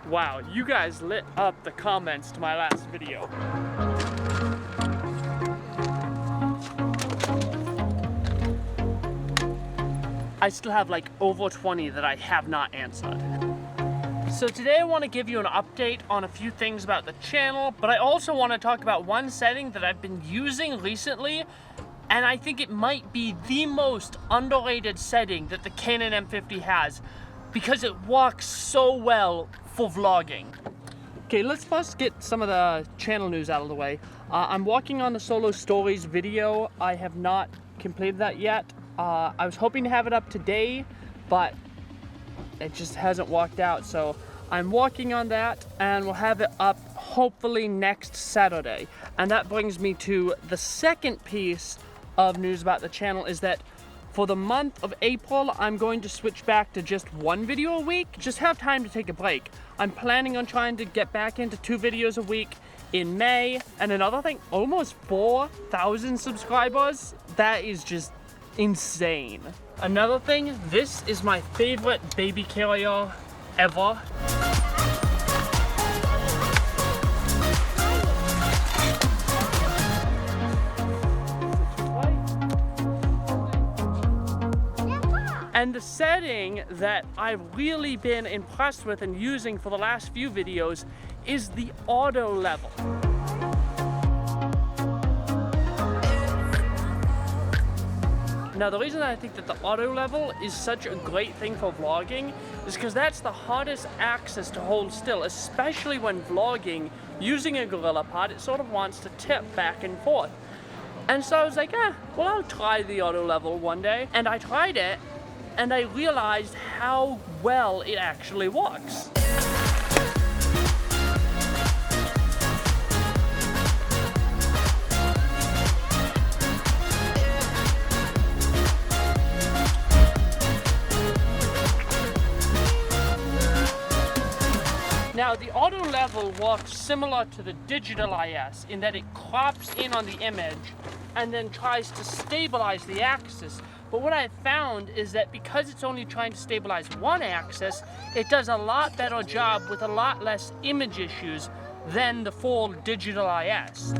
Wow, you guys lit up the comments to my last video. I still have like over 20 that I have not answered. So today I want to give you an update on a few things about the channel, but I also want to talk about one setting that I've been using recently, and I think it might be the most underrated setting that the Canon M50 has because it works so well for vlogging. Okay, let's first get some of the channel news out of the way. I'm working on the solo stories video. I have not completed that yet. I was hoping to have it up today, but it just hasn't worked out. So I'm working on that and we'll have it up hopefully next Saturday. And that brings me to the second piece of news about the channel is that for the month of April, I'm going to switch back to just one video a week. Just have time to take a break. I'm planning on trying to get back into 2 videos a week in May. And another thing, almost 4,000 subscribers. That is just insane. Another thing, this is my favorite baby carrier ever. And the setting that I've really been impressed with and using for the last few videos is the auto level. Now the reason I think that the auto level is such a great thing for vlogging is because that's the hardest axis to hold still, especially when vlogging using a gorilla pod. It sort of wants to tip back and forth. And so I was like, well, I'll try the auto level one day. And I tried it and I realized how well it actually works. Now, the auto level works similar to the digital IS in that it crops in on the image and then tries to stabilize the axis. But what I found is that because it's only trying to stabilize one axis, it does a lot better job with a lot less image issues than the full digital IS.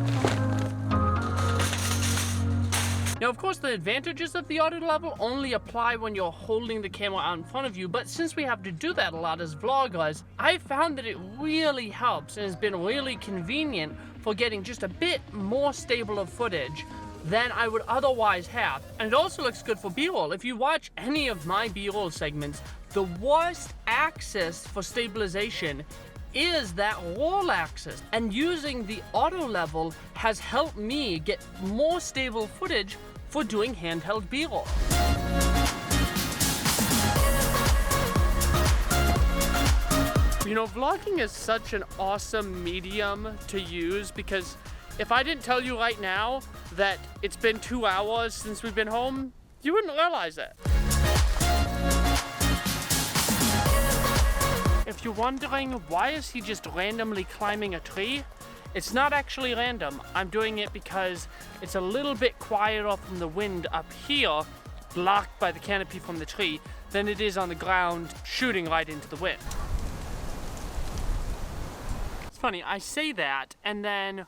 Now, of course, the advantages of the auto level only apply when you're holding the camera out in front of you, but since we have to do that a lot as vloggers, I found that it really helps and has been really convenient for getting just a bit more stable of footage than I would otherwise have. And it also looks good for B-roll. If you watch any of my B-roll segments, the worst axis for stabilization is that roll axis, and using the auto level has helped me get more stable footage for doing handheld B-roll. You know, vlogging is such an awesome medium to use because if I didn't tell you right now that it's been 2 hours since we've been home, you wouldn't realize it. If you're wondering, why is he just randomly climbing a tree? It's not actually random. I'm doing it because it's a little bit quieter from the wind up here, blocked by the canopy from the tree, than it is on the ground, shooting right into the wind. It's funny, I say that, and then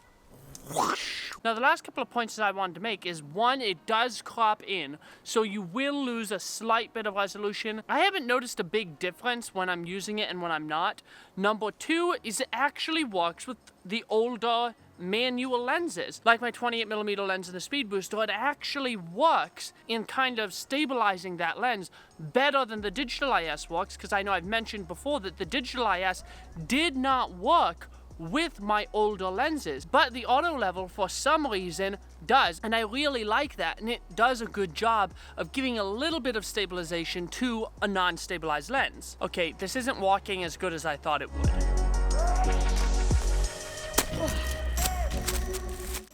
whoosh. Now the last couple of points that I wanted to make is one, it does crop in, so you will lose a slight bit of resolution. I haven't noticed a big difference when I'm using it and when I'm not. Number 2 is it actually works with the older manual lenses, like my 28mm lens and the speed booster. It actually works in kind of stabilizing that lens better than the digital IS works, because I know I've mentioned before that the digital IS did not work with my older lenses, but the auto level for some reason does, and I really like that, and it does a good job of giving a little bit of stabilization to a non-stabilized lens. Okay, this isn't working as good as I thought it would.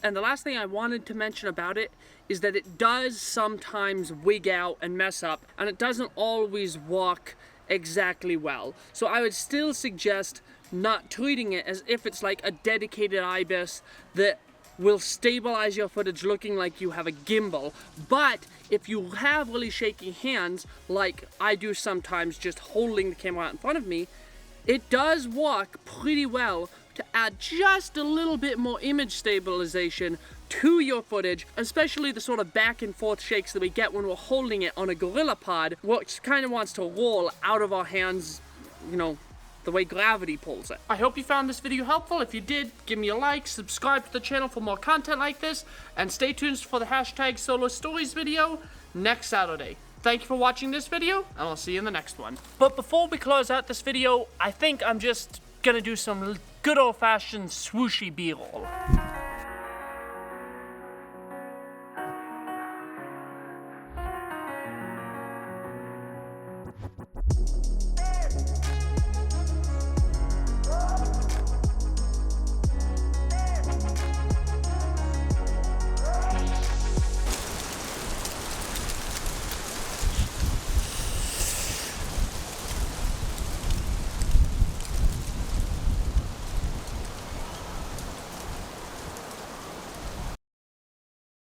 And the last thing I wanted to mention about it is that it does sometimes wig out and mess up, and it doesn't always work exactly well. So I would still suggest not treating it as if it's like a dedicated IBIS that will stabilize your footage looking like you have a gimbal. But if you have really shaky hands, like I do sometimes just holding the camera out in front of me, it does work pretty well to add just a little bit more image stabilization to your footage, especially the sort of back and forth shakes that we get when we're holding it on a GorillaPod, which kind of wants to roll out of our hands, you know, the way gravity pulls it. I hope you found this video helpful. If you did, give me a like, subscribe to the channel for more content like this, and stay tuned for the hashtag solo stories video next Saturday. Thank you for watching this video, and I'll see you in the next one. But before we close out this video, I think I'm just gonna do some good old-fashioned swooshy B-roll.